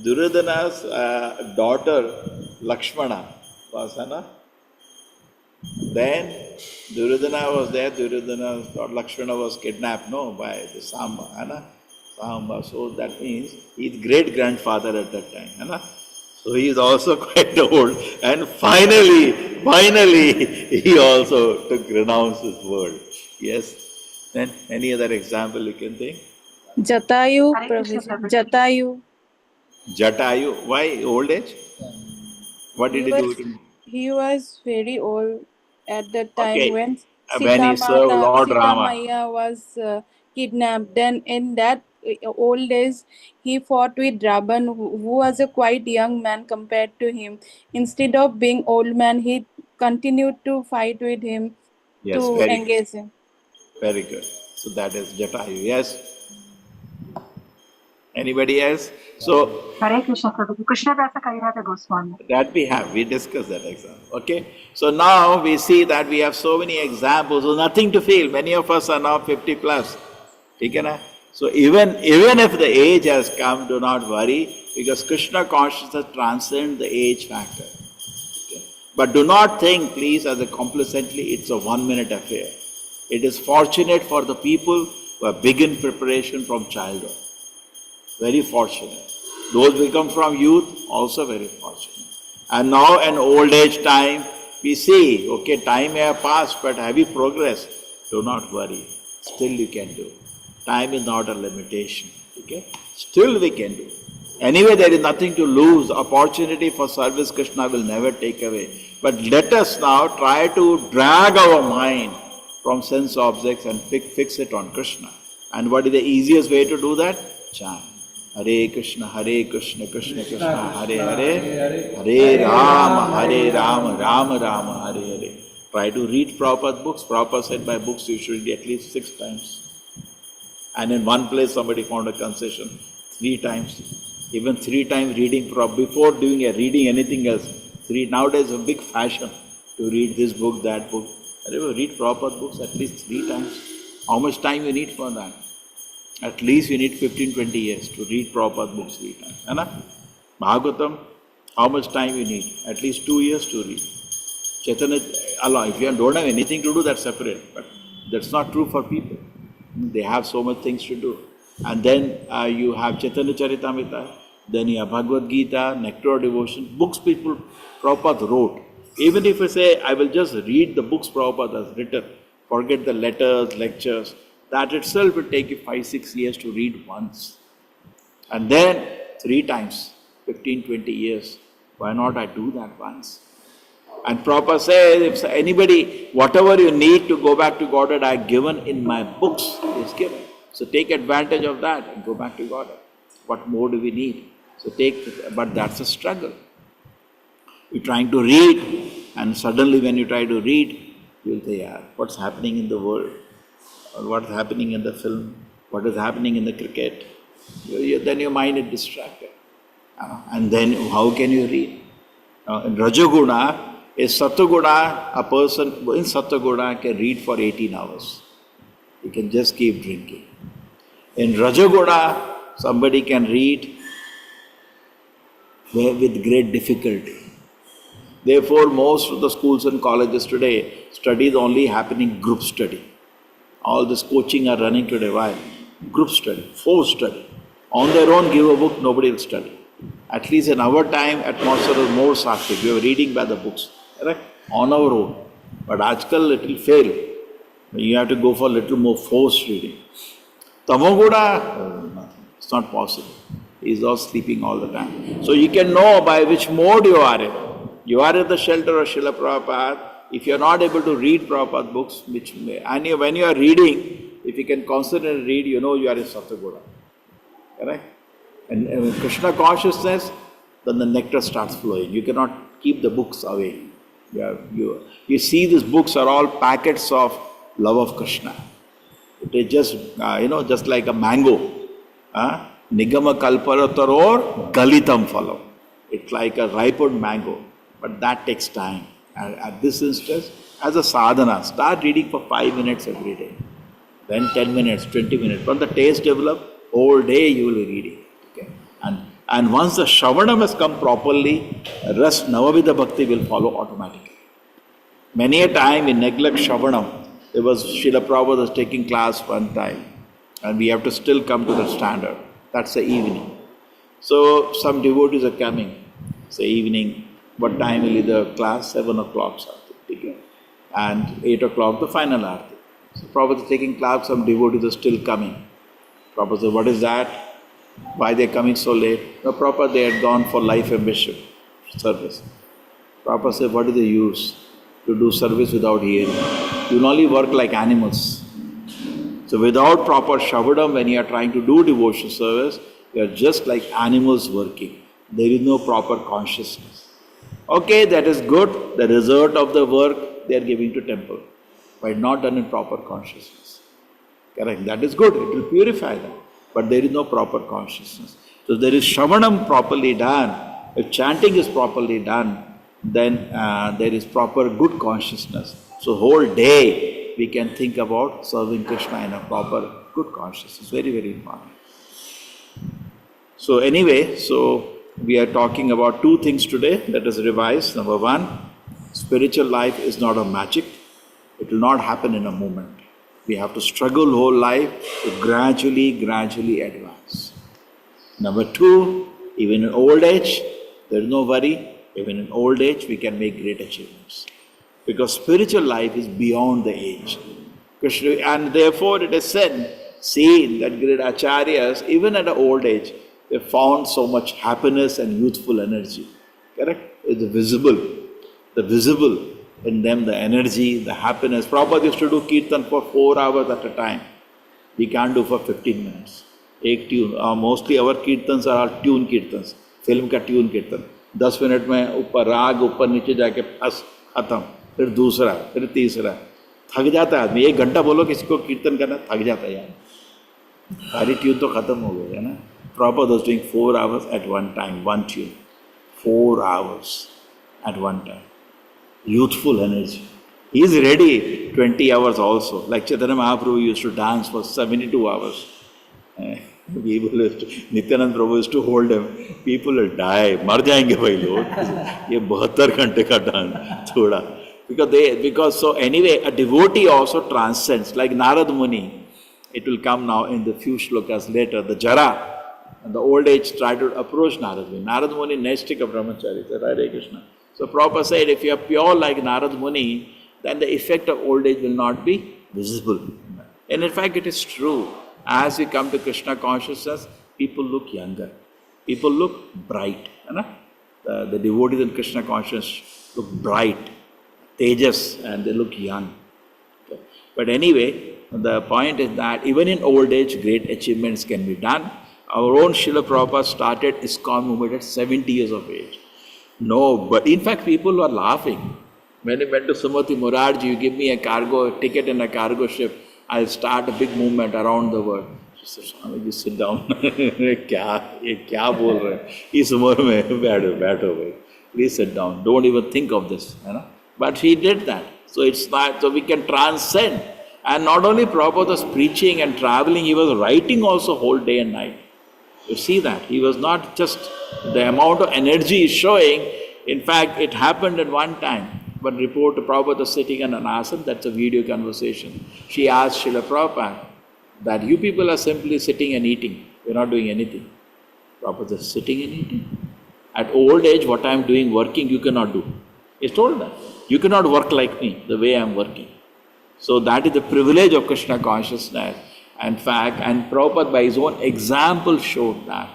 Duryodhana's daughter, Lakshmana, was Hana. Then Duryodhana was there. Duryodhana's daughter Lakshmana was kidnapped, by the Samba, Hana. So that means he is great-grandfather at that time. So he is also quite old. And finally, he also renounced his word. Yes. Then any other example you can think? Jatayu, Jatayu. Jatayu. Why old age? What did he do? He was very old at that time when he served Lord Sita Rama. Maya was kidnapped. Then in that old days, he fought with Ravan, who was a quite young man compared to him. Instead of being old man, he continued to fight with him to engage him. Very good. So that is Jatayu. Yes. Anybody else? So Hare Krishna Prabhuji. Krishna Dasa Kaviraj Goswami. That we discussed that example. Okay. So now we see that we have so many examples. So nothing to feel. Many of us are now 50 plus. Okay, so even if the age has come, do not worry, because Krishna consciousness transcends the age factor. Okay. But do not think, please, as a complacently, it's a 1 minute affair. It is fortunate for the people who have begun preparation from childhood. Very fortunate. Those who come from youth, also very fortunate. And now in old age time, we see, okay, time may have passed, but have you progressed? Do not worry. Still you can do. Time is not a limitation. Okay? Still we can do. Anyway, there is nothing to lose. Opportunity for service Krishna will never take away. But let us now try to drag our mind from sense objects and fix it on Krishna. And what is the easiest way to do that? Chant. Hare Krishna, Krishna Krishna, Hare Hare, Hare Rama, Rama Rama, Hare Hare. Try to read Prabhupada books. Prabhupada said by books you should read at least 6 times. And in one place somebody found a concession 3 times. Even 3 times reading before doing reading anything else. Nowadays a big fashion to read this book, that book. Read Prabhupada books at least 3 times. How much time you need for that? At least you need 15-20 years to read Prabhupada books 3 times. Bhagavatam, how much time you need? At least 2 years to read. Chaitanya alone. If you don't have anything to do, that's separate. But that's not true for people. They have so much things to do. And then you have Chaitanya Charitamrita, then you have Bhagavad Gita, Nectar of Devotion, books people Prabhupada wrote. Even if I say, I will just read the books Prabhupada has written, forget the letters, lectures, that itself will take you 5-6 years to read once. And then 3 times, 15-20 years. Why not I do that once? And Prabhupada says, if anybody, whatever you need to go back to Godhead, I have given in my books, is given. So take advantage of that and go back to Godhead. What more do we need? So but that's a struggle. You're trying to read, and suddenly when you try to read, you'll say, yeah, what's happening in the world? Or what's happening in the film? What is happening in the cricket? Then your mind is distracted. And then how can you read? In Rajaguna, is Sataguna, a person in Sataguna can read for 18 hours. He can just keep drinking. In Rajaguna, somebody can read with great difficulty. Therefore, most of the schools and colleges today, studies only happening group study. All this coaching are running today. Why? Group study, forced study. On their own, give a book, nobody will study. At least in our time, atmosphere was more sattvic. We were reading by the books, correct? On our own. But Ajkal, it will fail. You have to go for a little more forced reading. Tamoguda, nothing. It's not possible. He's all sleeping all the time. So you can know by which mode you are in. You are in the shelter of Srila Prabhupada. If you are not able to read Prabhupada books, and when you are reading, if you can concentrate and read, you know you are in Sataguna. Correct? And when Krishna consciousness, then the nectar starts flowing. You cannot keep the books away. You see these books are all packets of love of Krishna. It is just, just like a mango. Nigama kalparataror galitam phalam. It's like a ripened mango. But that takes time. And at this instance, as a sadhana, start reading for 5 minutes every day. Then 10 minutes, 20 minutes. When the taste develops, all day you will be reading. Okay? And once the Shravanam has come properly, rest Navavidha Bhakti will follow automatically. Many a time we neglect Shravanam. There was Srila Prabhupada was taking class one time, and we have to still come to the standard. That's the evening. So some devotees are coming. Say evening, what time will be the class? 7 o'clock something. And 8 o'clock the final arti. So Prabhupada is taking class, some devotees are still coming. Prabhupada said, what is that? Why they are coming so late? No, Prabhupada, they had gone for life ambition service. Prabhupada said, what is the use to do service without hearing? You will only work like animals. So without proper Shavadam, when you are trying to do devotion service, you are just like animals working. There is no proper consciousness. Okay, that is good. The result of the work they are giving to temple, but not done in proper consciousness. Correct? That is good. It will purify them. But there is no proper consciousness. So there is Shravanam properly done. If chanting is properly done, then there is proper good consciousness. So whole day we can think about serving Krishna in a proper good consciousness. Very, very important. So anyway, we are talking about 2 things today. Let us revise. Number 1, spiritual life is not a magic. It will not happen in a moment. We have to struggle whole life to gradually advance. Number 2, even in old age, there is no worry. Even in old age, we can make great achievements. Because spiritual life is beyond the age. And therefore it is seen that great acharyas, even at an old age, they found so much happiness and youthful energy. Correct? It's visible. The visible in them, the energy, the happiness. Prabhupada used to do kirtan for 4 hours at a time. We can't do for 15 minutes. Ek tune. Mostly our kirtans are tune kirtans. Film ka tune kirtan. 10 minutes में ऊपर राग ऊपर नीचे जाके फंस खत्म. फिर दूसरा, फिर तीसरा. थक जाता है आदमी. 1 घंटा बोलो किसी को कीर्तन करना, थक जाता है यार. सारी ट्यून तो खत्म हो गई है ना. Prabhupada was doing 4 hours at one time, one tune. 4 hours at one time. Youthful energy. He is ready 20 hours also. Like Chaitanya Mahaprabhu used to dance for 72 hours. Nityanand Prabhu used to hold him. People will die. मर जाएंगे भाई लोग. ये 72 घंटे का dance थोड़ा. Because so anyway, a devotee also transcends, like Narad Muni. It will come now in the few shlokas later. The Jara and the old age try to approach Narad Muni. Narad Muni, Naistika Brahmachari, said, Hare Krishna. So Prabhupada said, if you are pure like Narad Muni, then the effect of old age will not be visible. And in fact, it is true. As we come to Krishna consciousness, people look younger. People look bright. The devotees in Krishna consciousness look bright, tejas, and they look young. Okay. But anyway, the point is that even in old age, great achievements can be done. Our own Srila Prabhupada started ISKCON movement at 70 years of age. No, but in fact, people were laughing. When he went to Sumati Murarji, you give me a ticket in a cargo ship, I'll start a big movement around the world. She said, Swami, just sit down. Kya bol rahe? Is umar mein baitho bhai. Please sit down. Don't even think of this. But he did that. So it's not, so we can transcend. And not only Prabhupada was preaching and traveling, he was writing also whole day and night. You see that. He was not just the amount of energy is showing. In fact, it happened at one time. But reporter Prabhupada was sitting in an asana, that's a video conversation. She asked Srila Prabhupada that you people are simply sitting and eating. You're not doing anything. Prabhupada is sitting and eating. At old age, what I'm doing, working, you cannot do. He's told that. You cannot work like me, the way I'm working. So that is the privilege of Krishna consciousness. In fact, and Prabhupada by his own example showed that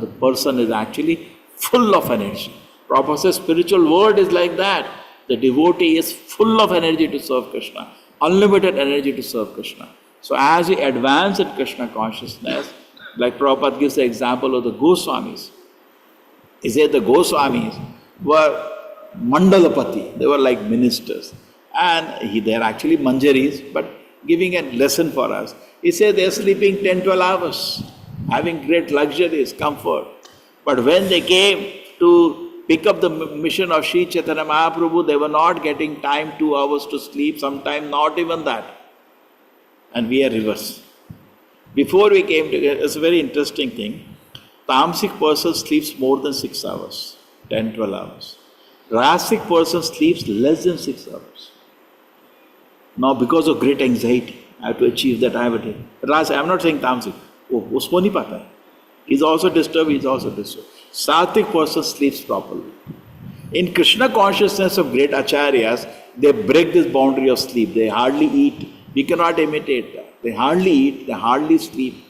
the person is actually full of energy. Prabhupada says spiritual world is like that. The devotee is full of energy to serve Krishna, unlimited energy to serve Krishna. So as we advance in Krishna consciousness, like Prabhupada gives the example of the Goswamis. He said the Goswamis were Mandalapati, they were like ministers. And they are actually manjaris, but giving a lesson for us. He said they are sleeping 10-12 hours, having great luxuries, comfort. But when they came to pick up the mission of Sri Chaitanya Mahaprabhu, they were not getting time 2 hours to sleep, sometimes not even that. And we are reverse. Before we came together, it's a very interesting thing. Tamasic person sleeps more than 6 hours, 10-12 hours. Rasic person sleeps less than 6 hours. Now because of great anxiety, I have to achieve that, I have to. Rasic, I'm not saying Tamasic. Usko nahi pata hai. He's also disturbed, he's also disturbed. Sattvic person sleeps properly. In Krishna consciousness of great acharyas, they break this boundary of sleep. They hardly eat. We cannot imitate that. They hardly eat, they hardly sleep.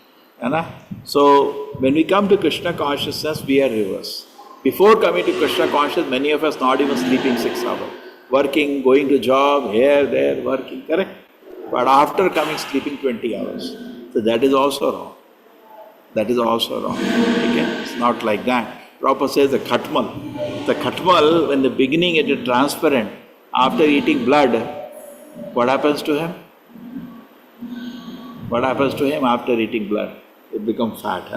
So when we come to Krishna consciousness, we are reverse. Before coming to Krishna consciousness, many of us not even sleeping 6 hours. Working, going to job, here, there, working, correct? But after coming, sleeping 20 hours. So that is also wrong. That is also wrong. Okay? It's not like that. Prabhupada says the khatmal, in the beginning it is transparent. After eating blood, what happens to him? What happens to him after eating blood? It becomes fat.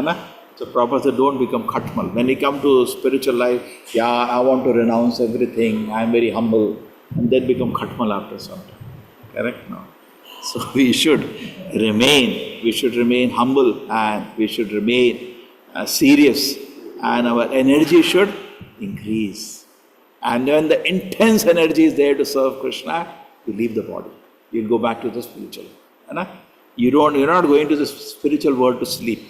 So Prabhupada said, don't become khatmal. When we come to spiritual life, I want to renounce everything, I am very humble, and then become khatmal after some time. Correct? No. So we should remain humble, and we should remain serious, and our energy should increase. And when the intense energy is there to serve Krishna, you leave the body. You'll go back to the spiritual. You're not going to the spiritual world to sleep.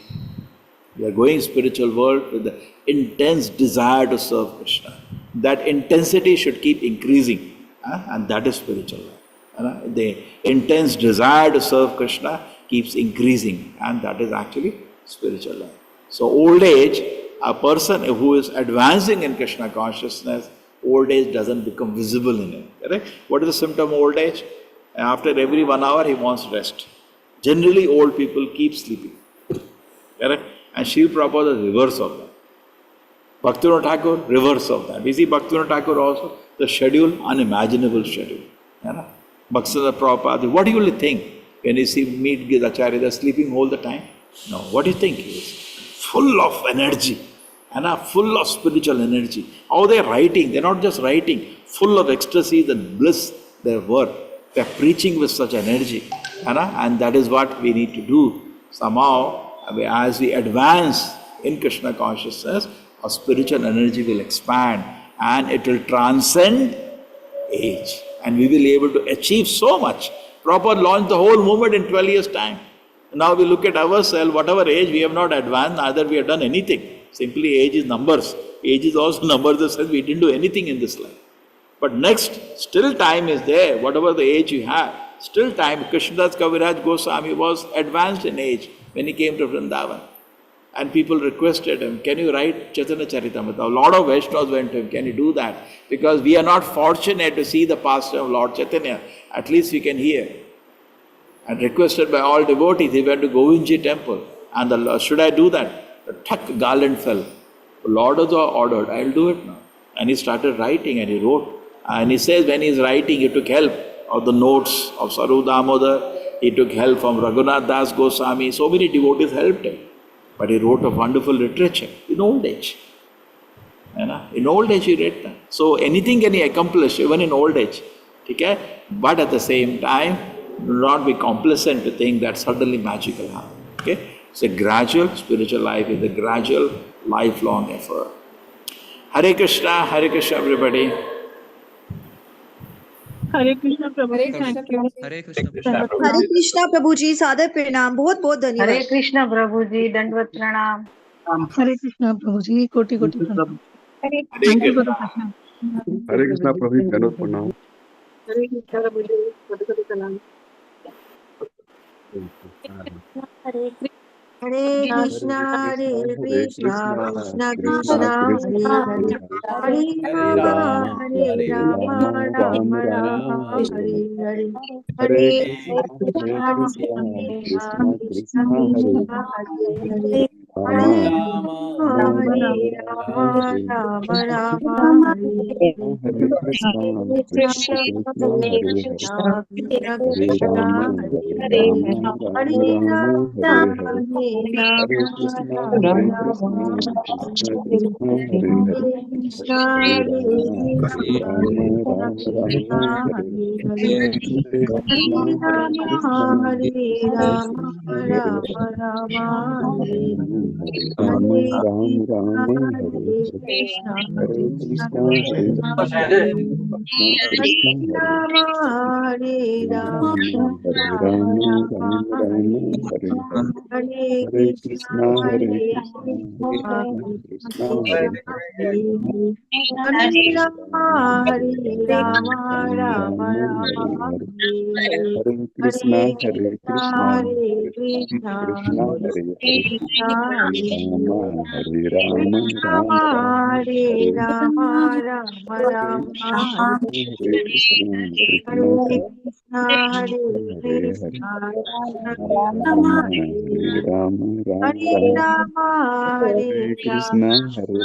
You are going spiritual world with the intense desire to serve Krishna. That intensity should keep increasing, and that is spiritual life. The intense desire to serve Krishna keeps increasing, and that is actually spiritual life. So old age, a person who is advancing in Krishna consciousness, old age doesn't become visible in him. Correct? What is the symptom of old age? After every 1 hour, he wants rest. Generally, old people keep sleeping. Correct? And Srila Prabhupada is reverse of that. Bhaktivinoda Thakur, reverse of that. We see Bhaktivinoda Thakur also, the schedule, unimaginable schedule. Bhaktivinoda Prabhupada, what do you think when you meet Acharya, they're sleeping all the time? No, what do you think he is? Full of energy, full of spiritual energy. How they're writing, they're not just writing, full of ecstasy and bliss, their work. They're preaching with such energy. And that is what we need to do. Somehow, as we advance in Krishna consciousness, our spiritual energy will expand and it will transcend age. And we will be able to achieve so much. Prabhupada launched the whole movement in 12 years' time. Now we look at ourselves, whatever age, we have not advanced, neither we have done anything. Simply age is numbers. Age is also numbers that says we didn't do anything in this life. But next, still time is there, whatever the age you have, still time. Krishnadas Kaviraj Goswami was advanced in age when he came to Vrindavan. And people requested him, can you write Chaitanya Charitamrita? A lot of Vaishnavas went to him, can you do that? Because we are not fortunate to see the pastime of Lord Chaitanya. At least we can hear. And requested by all devotees, he went to Govindji temple. And should I do that? The tuck garland fell. The Lord has ordered, I'll do it now. And he started writing and he wrote. And he says when he's writing, he took help of the notes of Saru Damodar. He took help from Raghunath Das Goswami. So many devotees helped him. But he wrote a wonderful literature in old age. In old age he read that. So anything can he accomplish even in old age. Okay? But at the same time, do not be complacent to think that suddenly magical happens. Okay? It's a gradual, spiritual life is a gradual, lifelong effort. Hare Krishna everybody. Hare Krishna प्रभु जी, thank you. Hare Krishna Hare Krishna प्रभु जी, सादर प्रणाम, बहुत बहुत धन्यवाद। हरे कृष्ण प्रभु जी, दंडवत प्रणाम। हरे कृष्णा प्रभु जी, कोटि कोटि प्रणाम। Hare thank you Krishna. हरे कृष्णा प्रभु जी, दंडवत प्रणाम। हरे कृष्णा प्रभु जी, कोटि कोटि प्रणाम। हरे हरे कृष्णा कृष्णा कृष्णा हरे हरे, हरे राम हरे राम, राम राम हरे हरे, हरे कृष्णा कृष्णा कृष्णा हरे हरे, हरे राम राम राम हरे हरे, हरे कृष्णा कृष्णा कृष्णा हरे हरे, हरे राम हरे राम राम राम हरे हरे, हरे कृष्णा कृष्णा कृष्णा हरे हरे, हरे राम राम राम हरे हरे, हरे कृष्णा कृष्णा कृष्णा हरे हरे, हरे राम राम राम हरे हरे, हरे कृष्णा कृष्णा कृष्णा हरे हरे, हरे राम राम राम हरे हरे, हरे कृष्णा कृष्णा कृष्णा हरे हरे, हरे राम राम हरे हरे, हरे कृष्णा कृष्णा कृष्णा हरे हरे, हरे राम हरे कृष्णा हरे